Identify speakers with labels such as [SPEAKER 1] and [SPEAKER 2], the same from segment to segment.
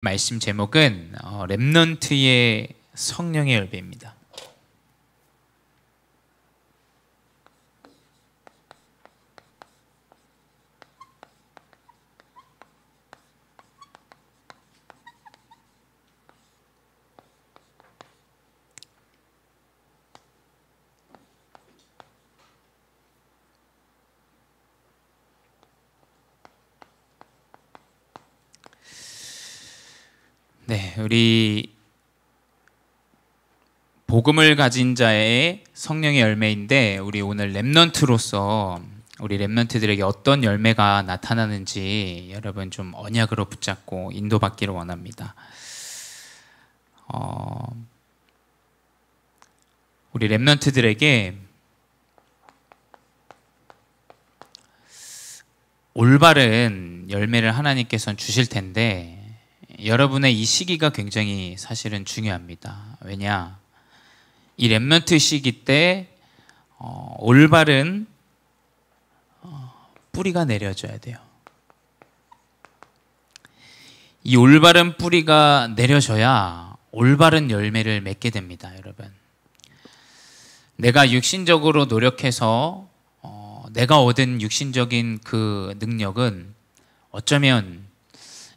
[SPEAKER 1] 말씀 제목은 렘넌트의 성령의 열매입니다. 네, 우리 복음을 가진 자의 성령의 열매인데, 우리 오늘 렘넌트로서 우리 렘넌트들에게 어떤 열매가 나타나는지 여러분 좀 언약으로 붙잡고 인도받기를 원합니다. 우리 렘넌트들에게 올바른 열매를 하나님께서는 주실 텐데, 여러분의 이 시기가 굉장히 사실은 중요합니다. 왜냐? 이 렘넌트 시기 때 올바른 뿌리가 내려져야 돼요. 이 올바른 뿌리가 내려져야 올바른 열매를 맺게 됩니다, 여러분. 내가 육신적으로 노력해서 내가 얻은 육신적인 그 능력은 어쩌면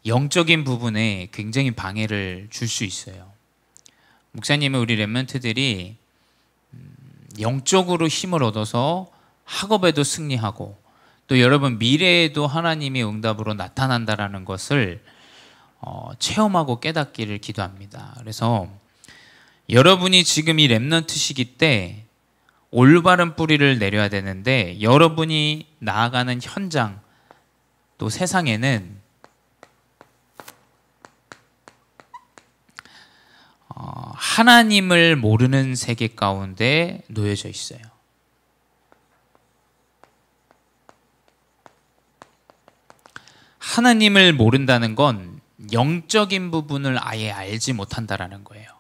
[SPEAKER 1] 영적인 부분에 굉장히 방해를 줄 수 있어요. 목사님은 우리 렘넌트들이 영적으로 힘을 얻어서 학업에도 승리하고, 또 여러분 미래에도 하나님의 응답으로 나타난다라는 것을 체험하고 깨닫기를 기도합니다. 그래서 여러분이 지금 이 렘넌트 시기 때 올바른 뿌리를 내려야 되는데, 여러분이 나아가는 현장 또 세상에는 하나님을 모르는 세계 가운데 놓여져 있어요. 하나님을 모른다는 건 영적인 부분을 아예 알지 못한다라는 거예요.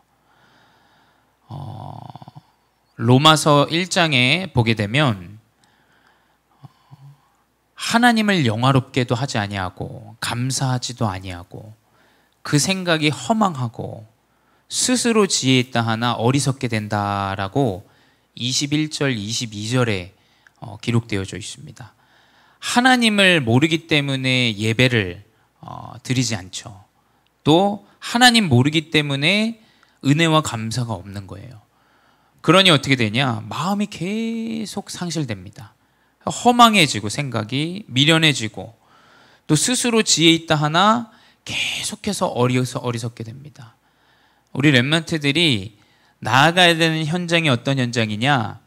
[SPEAKER 1] 로마서 1장에 보게 되면 하나님을 영화롭게도 하지 아니하고 감사하지도 아니하고 그 생각이 허망하고 스스로 지혜 있다 하나 어리석게 된다라고 21절, 22절에 기록되어져 있습니다. 하나님을 모르기 때문에 예배를 드리지 않죠. 또 하나님 모르기 때문에 은혜와 감사가 없는 거예요. 그러니 어떻게 되냐? 마음이 계속 상실됩니다. 허망해지고 생각이 미련해지고, 또 스스로 지혜 있다 하나 계속해서 어리석게 됩니다. 우리 렘넌트들이 나아가야 되는 현장이 어떤 현장이냐?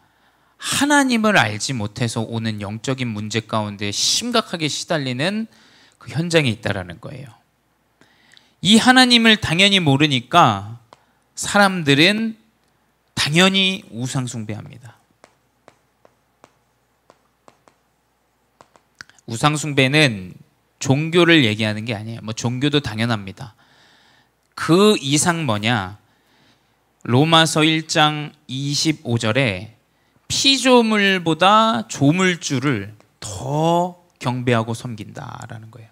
[SPEAKER 1] 하나님을 알지 못해서 오는 영적인 문제 가운데 심각하게 시달리는 그 현장에 있다라는 거예요. 이 하나님을 당연히 모르니까 사람들은 당연히 우상 숭배합니다. 우상 숭배는 종교를 얘기하는 게 아니에요. 종교도 당연합니다. 그 이상 뭐냐? 로마서 1장 25절에 피조물보다 조물주를 더 경배하고 섬긴다라는 거예요.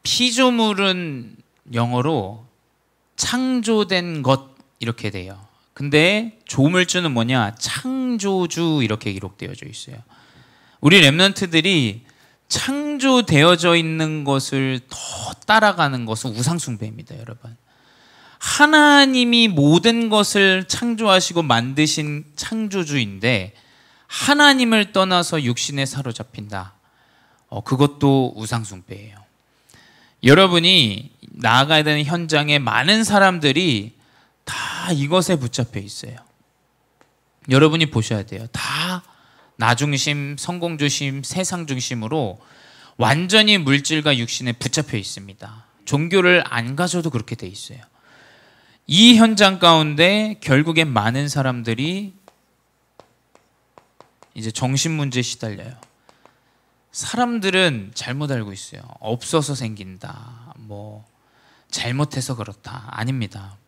[SPEAKER 1] 피조물은 영어로 창조된 것 이렇게 돼요. 근데 조물주는 뭐냐? 창조주 이렇게 기록되어져 있어요. 우리 렘넌트들이 창조되어져 있는 것을 더 따라가는 것은 우상숭배입니다, 여러분. 하나님이 모든 것을 창조하시고 만드신 창조주인데 하나님을 떠나서 육신에 사로잡힌다. 그것도 우상숭배예요. 여러분이 나아가야 되는 현장에 많은 사람들이 다 이것에 붙잡혀 있어요. 여러분이 보셔야 돼요. 다 나 중심, 성공 중심, 세상 중심으로 완전히 물질과 육신에 붙잡혀 있습니다. 종교를 안 가져도 그렇게 돼 있어요. 이 현장 가운데 결국엔 많은 사람들이 이제 정신 문제에 시달려요. 사람들은 잘못 알고 있어요. 없어서 생긴다, 잘못해서 그렇다. 아닙니다.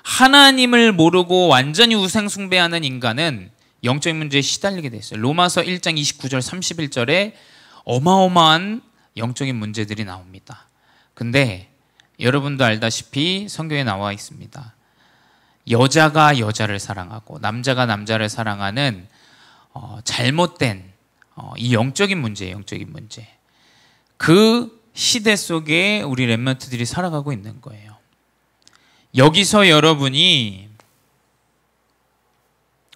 [SPEAKER 1] 하나님을 모르고 완전히 우상 숭배하는 인간은 영적인 문제에 시달리게 됐어요. 로마서 1장 29절 31절에 어마어마한 영적인 문제들이 나옵니다. 근데 여러분도 알다시피 성경에 나와 있습니다. 여자가 여자를 사랑하고 남자가 남자를 사랑하는 잘못된 이 영적인 문제예요. 영적인 문제. 그 시대 속에 우리 렘넌트들이 살아가고 있는 거예요. 여기서 여러분이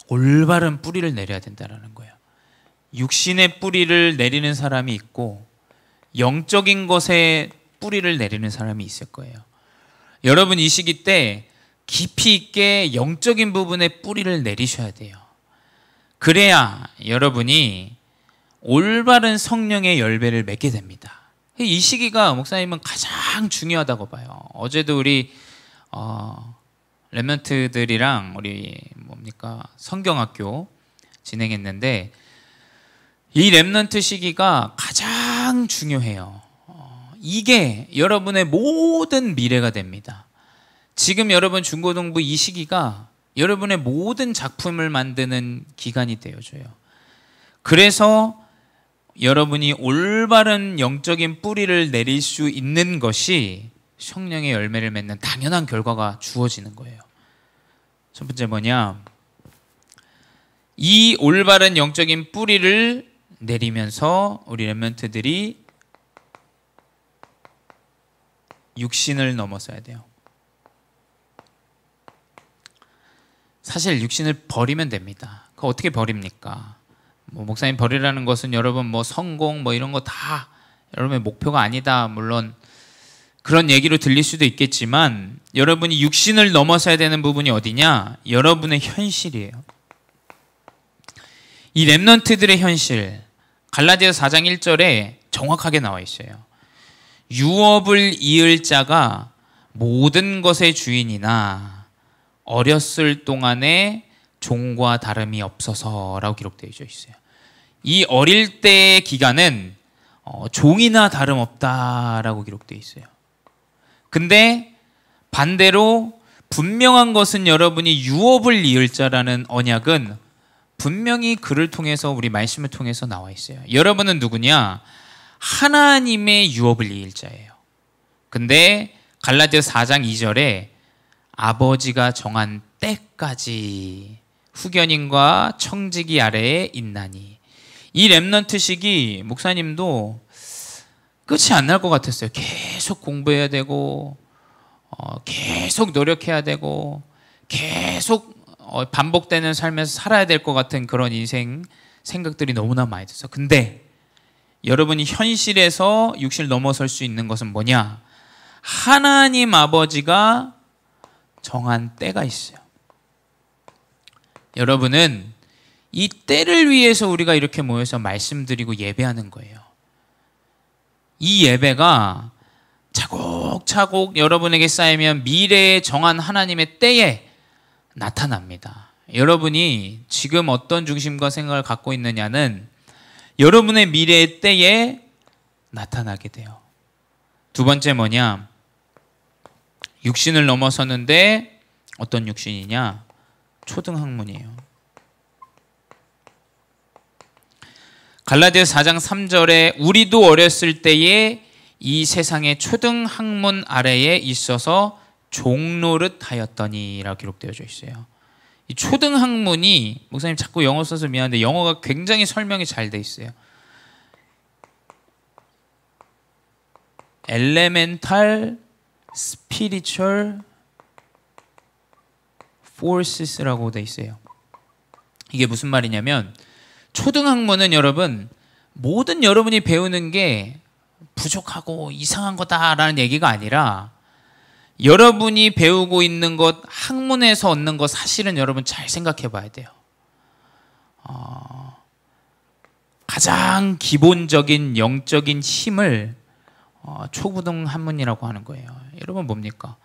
[SPEAKER 1] 올바른 뿌리를 내려야 된다는 거예요. 육신의 뿌리를 내리는 사람이 있고 영적인 것에 뿌리를 내리는 사람이 있을 거예요. 여러분 이 시기 때 깊이 있게 영적인 부분에 뿌리를 내리셔야 돼요. 그래야 여러분이 올바른 성령의 열매를 맺게 됩니다. 이 시기가 목사님은 가장 중요하다고 봐요. 어제도 우리 렘넌트들이랑 우리 성경학교 진행했는데 이 렘넌트 시기가 가장 중요해요. 이게 여러분의 모든 미래가 됩니다. 지금 여러분 중고등부 이 시기가 여러분의 모든 작품을 만드는 기간이 되어줘요. 그래서 여러분이 올바른 영적인 뿌리를 내릴 수 있는 것이 성령의 열매를 맺는 당연한 결과가 주어지는 거예요. 첫 번째 뭐냐? 이 올바른 영적인 뿌리를 내리면서 우리 렘넌트들이 육신을 넘어서야 돼요. 사실 육신을 버리면 됩니다. 그거 어떻게 버립니까? 목사님 버리라는 것은 여러분 성공 이런 거 다 여러분의 목표가 아니다. 물론 그런 얘기로 들릴 수도 있겠지만 여러분이 육신을 넘어서야 되는 부분이 어디냐? 여러분의 현실이에요. 이 렘넌트들의 현실, 갈라디아서 4장 1절에 정확하게 나와 있어요. 유업을 이을 자가 모든 것의 주인이나 어렸을 동안에 종과 다름이 없어서라고 기록되어 있어요. 이 어릴 때의 기간은 종이나 다름없다라고 기록되어 있어요. 근데 반대로 분명한 것은 여러분이 유업을 이을 자라는 언약은 분명히 그를 통해서 우리 말씀을 통해서 나와 있어요. 여러분은 누구냐? 하나님의 유업을 이을 자예요. 근데 갈라디아서 4장 2절에 아버지가 정한 때까지 후견인과 청지기 아래에 있나니, 이 렘넌트 시기 목사님도 끝이 안 날 것 같았어요. 계속 공부해야 되고 계속 노력해야 되고 계속 반복되는 삶에서 살아야 될 것 같은 그런 인생 생각들이 너무나 많이 들었어요. 근데 여러분이 현실에서 육신을 넘어설 수 있는 것은 뭐냐? 하나님 아버지가 정한 때가 있어요. 여러분은 이 때를 위해서 우리가 이렇게 모여서 말씀드리고 예배하는 거예요. 이 예배가 차곡차곡 여러분에게 쌓이면 미래에 정한 하나님의 때에 나타납니다. 여러분이 지금 어떤 중심과 생각을 갖고 있느냐는 여러분의 미래의 때에 나타나게 돼요. 두 번째 뭐냐? 육신을 넘어서는데 어떤 육신이냐? 초등학문이에요. 갈라디아서 4장 3절에 우리도 어렸을 때에 이 세상의 초등학문 아래에 있어서 종노릇 하였더니 라고 기록되어 있어요. 이 초등학문이, 목사님 자꾸 영어 써서 미안한데 영어가 굉장히 설명이 잘 돼 있어요. Elemental Spiritual Forces라고 돼 있어요. 이게 무슨 말이냐면 초등학문은 여러분 모든 여러분이 배우는 게 부족하고 이상한 거다라는 얘기가 아니라 여러분이 배우고 있는 것, 학문에서 얻는 것 사실은 여러분 잘 생각해 봐야 돼요. 가장 기본적인 영적인 힘을 초고등학문이라고 하는 거예요. 여러분 뭡니까?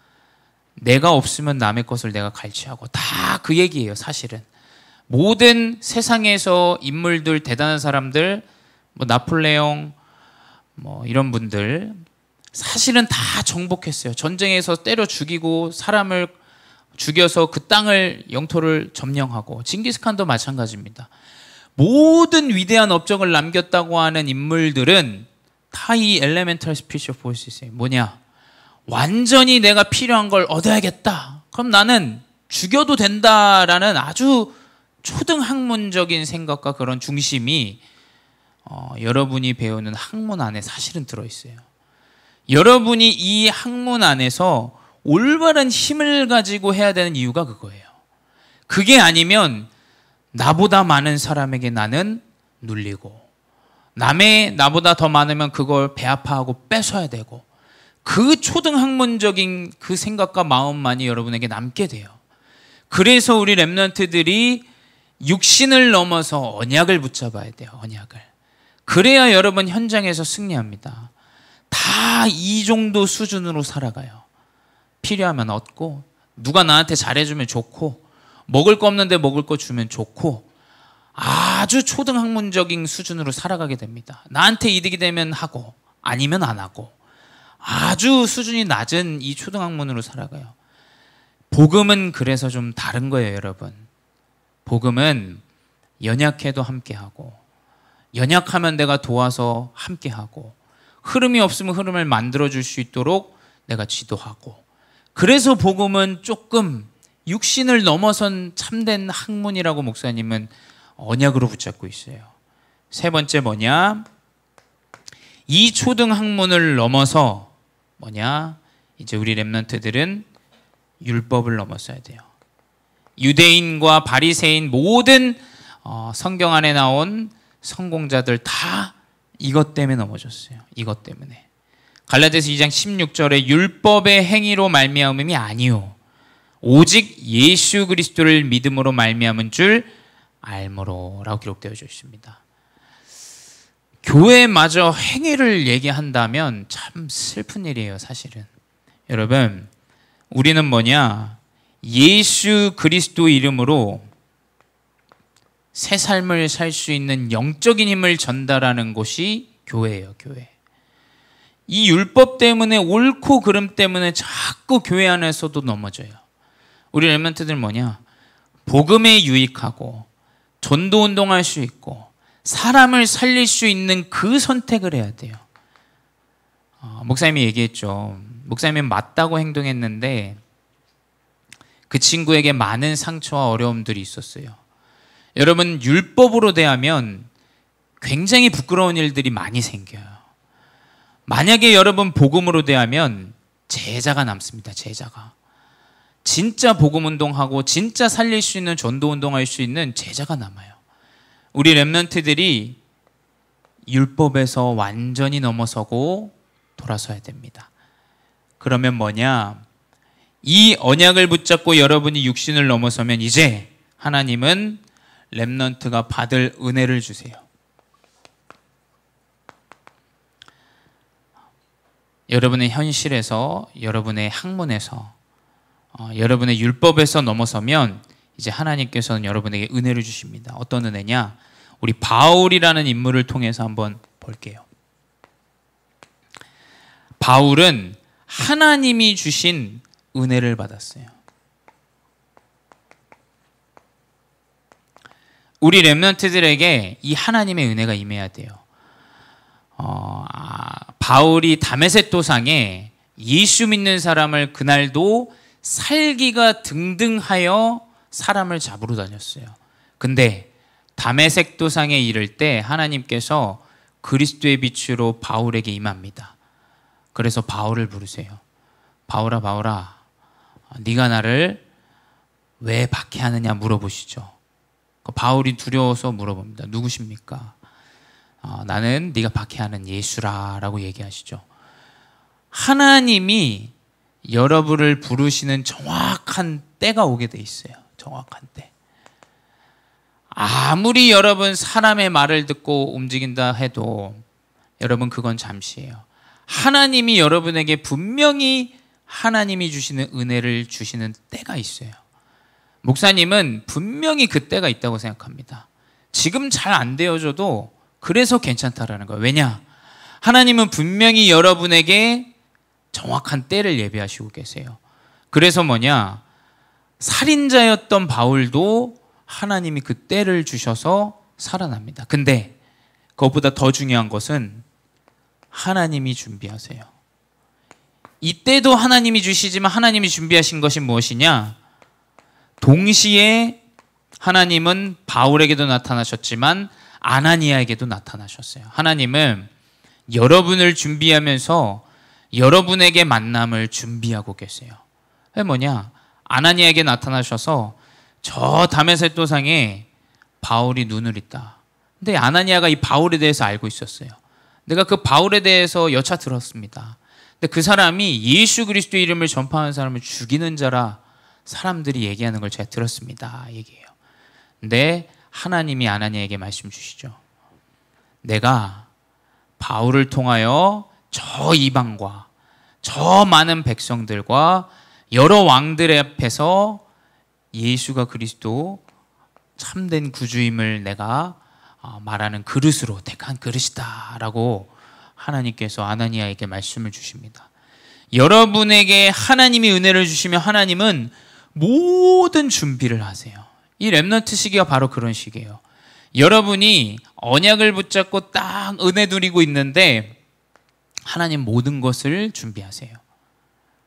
[SPEAKER 1] 내가 없으면 남의 것을 내가 갈취하고, 다 그 얘기예요. 사실은 모든 세상에서 인물들, 대단한 사람들, 나폴레옹 이런 분들 사실은 다 정복했어요. 전쟁에서 때려 죽이고 사람을 죽여서 그 땅을 영토를 점령하고, 징기스칸도 마찬가지입니다. 모든 위대한 업적을 남겼다고 하는 인물들은 다 이 엘레멘탈 스피리추얼 포스에 뭐냐? 완전히 내가 필요한 걸 얻어야겠다. 그럼 나는 죽여도 된다라는 아주 초등학문적인 생각과 그런 중심이 여러분이 배우는 학문 안에 사실은 들어있어요. 여러분이 이 학문 안에서 올바른 힘을 가지고 해야 되는 이유가 그거예요. 그게 아니면 나보다 많은 사람에게 나는 눌리고, 남의 나보다 더 많으면 그걸 배아파하고 뺏어야 되고, 그 초등학문적인 그 생각과 마음만이 여러분에게 남게 돼요. 그래서 우리 렘넌트들이 육신을 넘어서 언약을 붙잡아야 돼요. 언약을. 그래야 여러분 현장에서 승리합니다. 다 이 정도 수준으로 살아가요. 필요하면 얻고, 누가 나한테 잘해주면 좋고, 먹을 거 없는데 먹을 거 주면 좋고, 아주 초등학문적인 수준으로 살아가게 됩니다. 나한테 이득이 되면 하고 아니면 안 하고, 아주 수준이 낮은 이 초등학문으로 살아가요. 복음은 그래서 좀 다른 거예요, 여러분. 복음은 연약해도 함께하고, 연약하면 내가 도와서 함께하고, 흐름이 없으면 흐름을 만들어줄 수 있도록 내가 지도하고, 그래서 복음은 조금 육신을 넘어선 참된 학문이라고 목사님은 언약으로 붙잡고 있어요. 세 번째 뭐냐? 이 초등학문을 넘어서 뭐냐? 이제 우리 렘넌트들은 율법을 넘어서야 돼요. 유대인과 바리새인 모든 성경 안에 나온 성공자들 다 이것 때문에 넘어졌어요. 이것 때문에. 갈라디아서 2장 16절에 율법의 행위로 말미암음이 아니요 오직 예수 그리스도를 믿음으로 말미암은 줄 알므로라고 기록되어 있습니다. 교회마저 행위를 얘기한다면 참 슬픈 일이에요, 사실은. 여러분, 우리는 뭐냐? 예수 그리스도 이름으로 새 삶을 살 수 있는 영적인 힘을 전달하는 곳이 교회예요, 교회. 이 율법 때문에, 옳고 그름 때문에 자꾸 교회 안에서도 넘어져요. 우리 렘넌트들 뭐냐? 복음에 유익하고 전도 운동할 수 있고 사람을 살릴 수 있는 그 선택을 해야 돼요. 목사님이 얘기했죠. 목사님은 맞다고 행동했는데 그 친구에게 많은 상처와 어려움들이 있었어요. 여러분, 율법으로 대하면 굉장히 부끄러운 일들이 많이 생겨요. 만약에 여러분 복음으로 대하면 제자가 남습니다. 제자가. 진짜 복음 운동하고 진짜 살릴 수 있는 전도 운동할 수 있는 제자가 남아요. 우리 렘넌트들이 율법에서 완전히 넘어서고 돌아서야 됩니다. 그러면 뭐냐? 이 언약을 붙잡고 여러분이 육신을 넘어서면 이제 하나님은 렘넌트가 받을 은혜를 주세요. 여러분의 현실에서, 여러분의 학문에서, 여러분의 율법에서 넘어서면 이제 하나님께서는 여러분에게 은혜를 주십니다. 어떤 은혜냐? 우리 바울이라는 인물을 통해서 한번 볼게요. 바울은 하나님이 주신 은혜를 받았어요. 우리 렘넌트들에게 이 하나님의 은혜가 임해야 돼요. 바울이 다메섹 도상에 예수 믿는 사람을 그날도 살기가 등등하여 사람을 잡으러 다녔어요. 근데 다메섹 도상에 이를 때 하나님께서 그리스도의 빛으로 바울에게 임합니다. 그래서 바울을 부르세요. 바울아, 바울아, 네가 나를 왜 박해하느냐 물어보시죠. 바울이 두려워서 물어봅니다. 누구십니까? 나는 네가 박해하는 예수라라고 얘기하시죠. 하나님이 여러분을 부르시는 정확한 때가 오게 돼 있어요. 정확한 때. 아무리 여러분 사람의 말을 듣고 움직인다 해도 여러분 그건 잠시예요. 하나님이 여러분에게 분명히 하나님이 주시는 은혜를 주시는 때가 있어요. 목사님은 분명히 그 때가 있다고 생각합니다. 지금 잘 안 되어져도 그래서 괜찮다라는 거예요. 왜냐? 하나님은 분명히 여러분에게 정확한 때를 예비하시고 계세요. 그래서 뭐냐? 살인자였던 바울도 하나님이 그 때를 주셔서 살아납니다. 근데 그것보다 더 중요한 것은 하나님이 준비하세요. 이때도 하나님이 주시지만 하나님이 준비하신 것이 무엇이냐? 동시에 하나님은 바울에게도 나타나셨지만 아나니아에게도 나타나셨어요. 하나님은 여러분을 준비하면서 여러분에게 만남을 준비하고 계세요. 그게 뭐냐? 아나니아에게 나타나셔서 저 다메섹 도상에 바울이 눈을 있다. 근데 아나니아가 이 바울에 대해서 알고 있었어요. 내가 그 바울에 대해서 여차 들었습니다. 근데 그 사람이 예수 그리스도의 이름을 전파하는 사람을 죽이는 자라 사람들이 얘기하는 걸 제가 들었습니다. 얘기해요. 근데 하나님이 아나니아에게 말씀 주시죠. 내가 바울을 통하여 저 이방과 저 많은 백성들과 여러 왕들 앞에서 예수가 그리스도 참된 구주임을 내가 말하는 그릇으로 택한 그릇이다 라고 하나님께서 아나니아에게 말씀을 주십니다. 여러분에게 하나님이 은혜를 주시면 하나님은 모든 준비를 하세요. 이 렘넌트 시기가 바로 그런 시기예요. 여러분이 언약을 붙잡고 딱 은혜 누리고 있는데 하나님 모든 것을 준비하세요.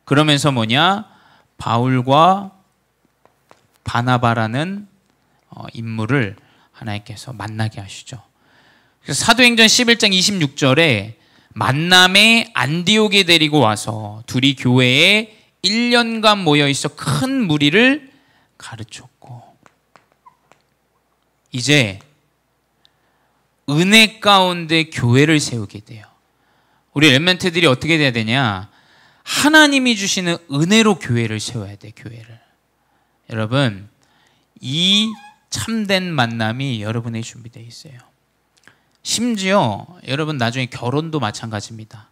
[SPEAKER 1] 그러면서 뭐냐? 바울과 바나바라는 인물을 하나님께서 만나게 하시죠. 그래서 사도행전 11장 26절에 만남에 안디옥에 데리고 와서 둘이 교회에 1년간 모여있어 큰 무리를 가르쳤고, 이제 은혜 가운데 교회를 세우게 돼요. 우리 렘넌트들이 어떻게 돼야 되냐? 하나님이 주시는 은혜로 교회를 세워야 돼. 교회를. 여러분, 이 참된 만남이 여러분의 준비되어 있어요. 심지어 여러분 나중에 결혼도 마찬가지입니다.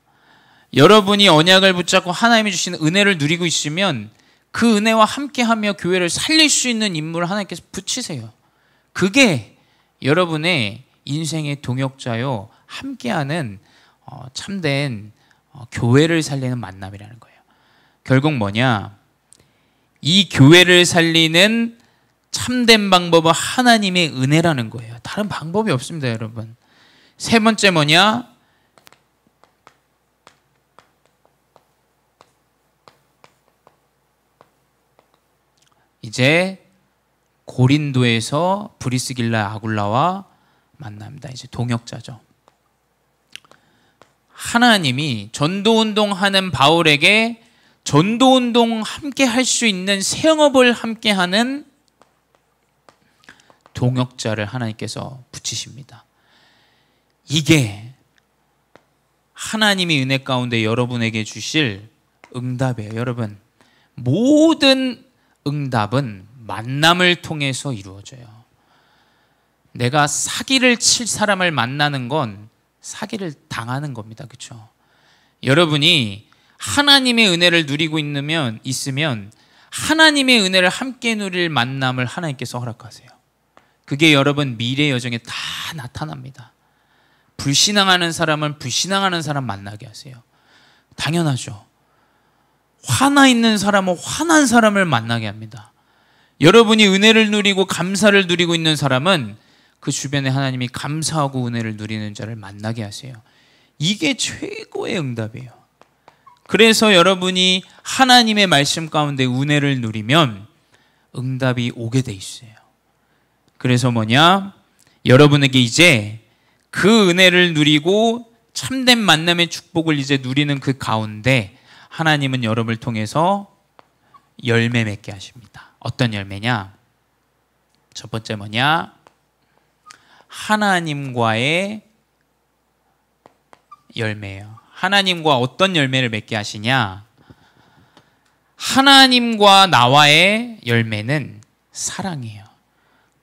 [SPEAKER 1] 여러분이 언약을 붙잡고 하나님이 주시는 은혜를 누리고 있으면 그 은혜와 함께하며 교회를 살릴 수 있는 인물을 하나님께서 붙이세요. 그게 여러분의 인생의 동역자요, 함께하는 참된 교회를 살리는 만남이라는 거예요. 결국 뭐냐? 이 교회를 살리는 참된 방법은 하나님의 은혜라는 거예요. 다른 방법이 없습니다, 여러분. 세 번째 뭐냐? 이제 고린도에서 브리스길라 아굴라와 만납니다. 이제 동역자죠. 하나님이 전도운동하는 바울에게 전도운동 함께 할 수 있는 생업을 함께 하는 동역자를 하나님께서 붙이십니다. 이게 하나님이 은혜 가운데 여러분에게 주실 응답이에요. 여러분, 모든 응답은 만남을 통해서 이루어져요. 내가 사기를 칠 사람을 만나는 건 사기를 당하는 겁니다. 그렇죠? 여러분이 하나님의 은혜를 누리고 있으면 하나님의 은혜를 함께 누릴 만남을 하나님께서 허락하세요. 그게 여러분 미래 여정에 다 나타납니다. 불신앙하는 사람은 불신앙하는 사람 만나게 하세요. 당연하죠. 화나 있는 사람은 화난 사람을 만나게 합니다. 여러분이 은혜를 누리고 감사를 누리고 있는 사람은 그 주변에 하나님이 감사하고 은혜를 누리는 자를 만나게 하세요. 이게 최고의 응답이에요. 그래서 여러분이 하나님의 말씀 가운데 은혜를 누리면 응답이 오게 돼 있어요. 그래서 뭐냐? 여러분에게 이제 그 은혜를 누리고 참된 만남의 축복을 이제 누리는 그 가운데 하나님은 여러분을 통해서 열매 맺게 하십니다. 어떤 열매냐? 첫 번째 뭐냐? 하나님과의 열매예요. 하나님과 어떤 열매를 맺게 하시냐? 하나님과 나와의 열매는 사랑이에요.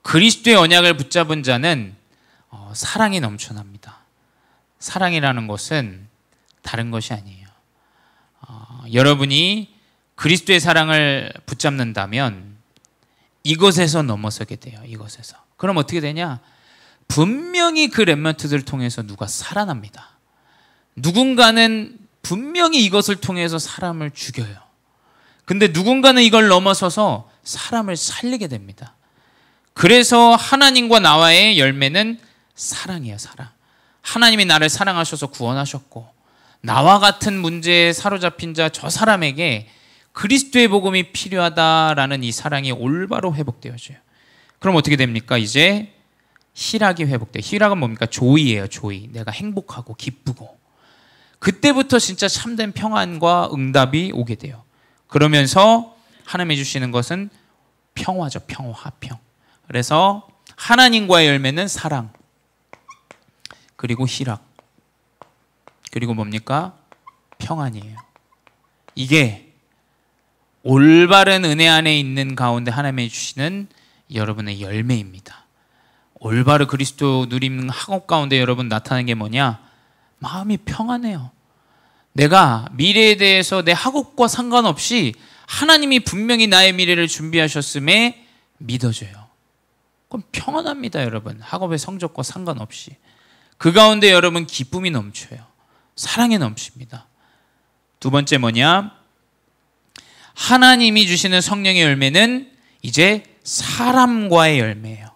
[SPEAKER 1] 그리스도의 언약을 붙잡은 자는 사랑이 넘쳐납니다. 사랑이라는 것은 다른 것이 아니에요. 여러분이 그리스도의 사랑을 붙잡는다면 이것에서 넘어서게 돼요. 이것에서. 그럼 어떻게 되냐? 분명히 그 렘넌트들을 통해서 누가 살아납니다. 누군가는 분명히 이것을 통해서 사람을 죽여요. 근데 누군가는 이걸 넘어서서 사람을 살리게 됩니다. 그래서 하나님과 나와의 열매는 사랑이에요. 사랑. 하나님이 나를 사랑하셔서 구원하셨고 나와 같은 문제에 사로잡힌 자 저 사람에게 그리스도의 복음이 필요하다라는 이 사랑이 올바로 회복되어져요. 그럼 어떻게 됩니까? 이제 희락이 회복돼요. 희락은 뭡니까? 조이예요. 조이. 내가 행복하고 기쁘고 그때부터 진짜 참된 평안과 응답이 오게 돼요. 그러면서 하나님이 주시는 것은 평화죠. 평화, 화평. 그래서 하나님과의 열매는 사랑, 그리고 희락, 그리고 뭡니까? 평안이에요. 이게 올바른 은혜 안에 있는 가운데 하나님이 주시는 여러분의 열매입니다. 올바른 그리스도 누림 학업 가운데 여러분 나타나는 게 뭐냐? 마음이 평안해요. 내가 미래에 대해서 내 학업과 상관없이 하나님이 분명히 나의 미래를 준비하셨음에 믿어져요. 그럼 평안합니다, 여러분. 학업의 성적과 상관없이. 그 가운데 여러분 기쁨이 넘쳐요. 사랑이 넘칩니다. 두 번째 뭐냐? 하나님이 주시는 성령의 열매는 이제 사람과의 열매예요.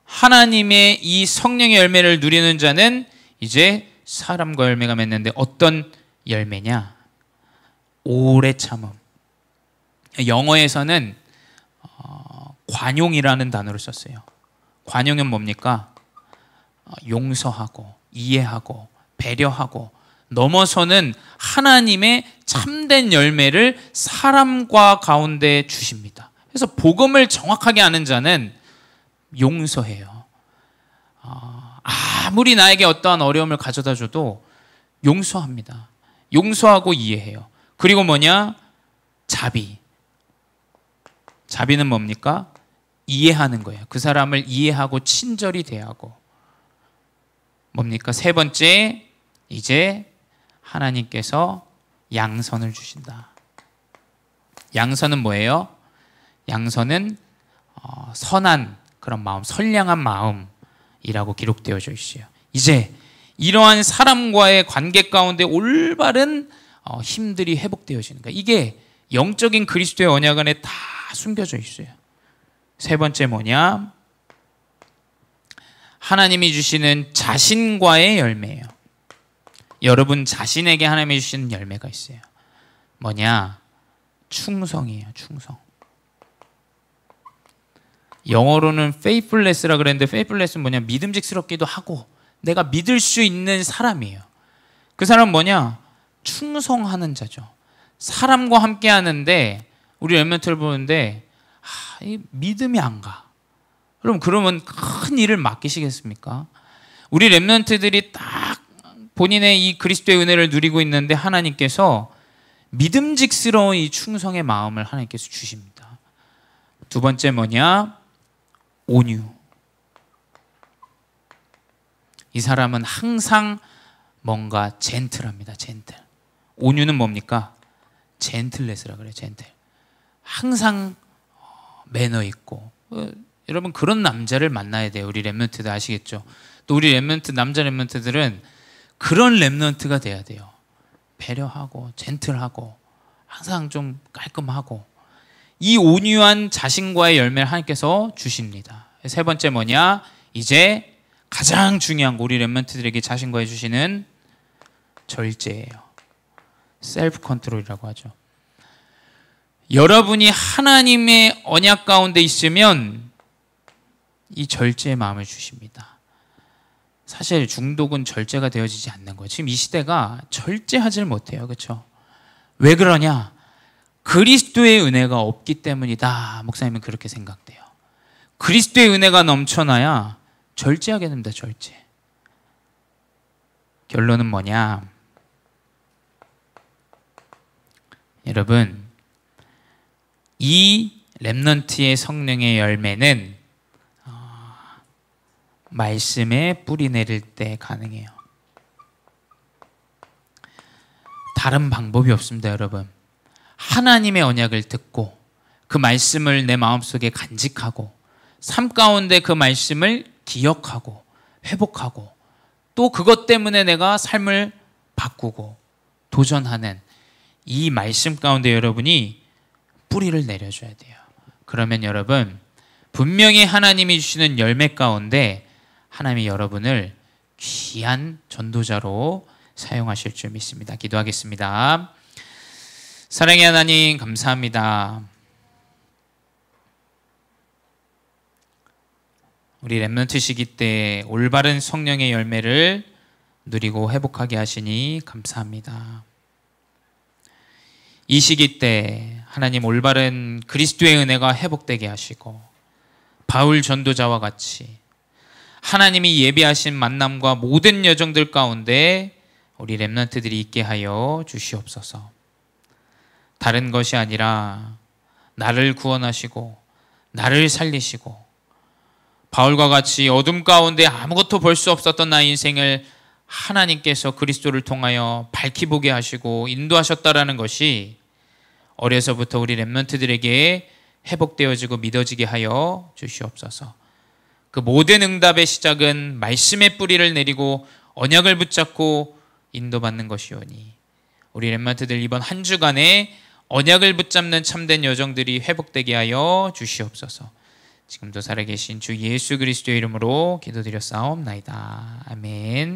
[SPEAKER 1] 하나님의 이 성령의 열매를 누리는 자는 이제 사람과 열매가 맺는데 어떤 열매냐? 오래 참음. 영어에서는 관용이라는 단어를 썼어요. 관용은 뭡니까? 용서하고 이해하고 배려하고 넘어서는 하나님의 참된 열매를 사람과 가운데 주십니다. 그래서 복음을 정확하게 아는 자는 용서해요. 아무리 나에게 어떠한 어려움을 가져다 줘도 용서합니다. 용서하고 이해해요. 그리고 뭐냐? 자비. 자비는 뭡니까? 이해하는 거예요. 그 사람을 이해하고 친절히 대하고. 뭡니까? 세 번째, 이제 하나님께서 양선을 주신다. 양선은 뭐예요? 양선은 선한 그런 마음, 선량한 마음이라고 기록되어져 있어요. 이제 이러한 사람과의 관계 가운데 올바른 힘들이 회복되어지는 거예요. 이게 영적인 그리스도의 언약 안에 다 숨겨져 있어요. 세 번째 뭐냐? 하나님이 주시는 자신과의 열매예요. 여러분 자신에게 하나님이 주시는 열매가 있어요. 뭐냐? 충성이에요. 충성. 영어로는 faithless라 그랬는데 faithless는 뭐냐? 믿음직스럽기도 하고 내가 믿을 수 있는 사람이에요. 그 사람은 뭐냐? 충성하는 자죠. 사람과 함께 하는데 우리 렘넌트를 보는데 이 믿음이 안 가. 그러면 큰 일을 맡기시겠습니까? 우리 렘넌트들이 딱 본인의 이 그리스도의 은혜를 누리고 있는데 하나님께서 믿음직스러운 이 충성의 마음을 하나님께서 주십니다. 두 번째 뭐냐? 온유. 이 사람은 항상 뭔가 젠틀합니다. 젠틀. 온유는 뭡니까? 젠틀레스라 그래요. 젠틀. 항상 매너 있고. 여러분 그런 남자를 만나야 돼요. 우리 렘넌트들 아시겠죠? 또 우리 렘넌트 남자 렘넌트들은 그런 렘넌트가 돼야 돼요. 배려하고 젠틀하고 항상 좀 깔끔하고 이 온유한 자신과의 열매를 하나님께서 주십니다. 세 번째 뭐냐? 이제 가장 중요한 거 우리 렘넌트들에게 자신과의 주시는 절제예요. 셀프 컨트롤이라고 하죠. 여러분이 하나님의 언약 가운데 있으면 이 절제의 마음을 주십니다. 사실 중독은 절제가 되어지지 않는 거예요. 지금 이 시대가 절제하지를 못해요. 그렇죠? 왜 그러냐? 그리스도의 은혜가 없기 때문이다. 목사님은 그렇게 생각돼요. 그리스도의 은혜가 넘쳐나야 절제하게 됩니다. 절제. 결론은 뭐냐? 여러분 이 렘넌트의 성령의 열매는 말씀에 뿌리 내릴 때 가능해요. 다른 방법이 없습니다. 여러분 하나님의 언약을 듣고 그 말씀을 내 마음속에 간직하고 삶 가운데 그 말씀을 기억하고 회복하고 또 그것 때문에 내가 삶을 바꾸고 도전하는 이 말씀 가운데 여러분이 뿌리를 내려줘야 돼요. 그러면 여러분 분명히 하나님이 주시는 열매 가운데 하나님이 여러분을 귀한 전도자로 사용하실 줄 믿습니다. 기도하겠습니다. 사랑의 하나님 감사합니다. 우리 렘넌트 시기 때 올바른 성령의 열매를 누리고 회복하게 하시니 감사합니다. 이 시기 때 하나님 올바른 그리스도의 은혜가 회복되게 하시고 바울 전도자와 같이 하나님이 예비하신 만남과 모든 여정들 가운데 우리 렘넌트들이 있게 하여 주시옵소서. 다른 것이 아니라 나를 구원하시고 나를 살리시고 바울과 같이 어둠 가운데 아무것도 볼 수 없었던 나의 인생을 하나님께서 그리스도를 통하여 밝히보게 하시고 인도하셨다라는 것이 어려서부터 우리 렘넌트들에게 회복되어지고 믿어지게 하여 주시옵소서. 그 모든 응답의 시작은 말씀의 뿌리를 내리고 언약을 붙잡고 인도받는 것이오니 우리 렘넌트들 이번 한 주간에 언약을 붙잡는 참된 여정들이 회복되게 하여 주시옵소서. 지금도 살아계신 주 예수 그리스도의 이름으로 기도드렸사옵나이다. 아멘.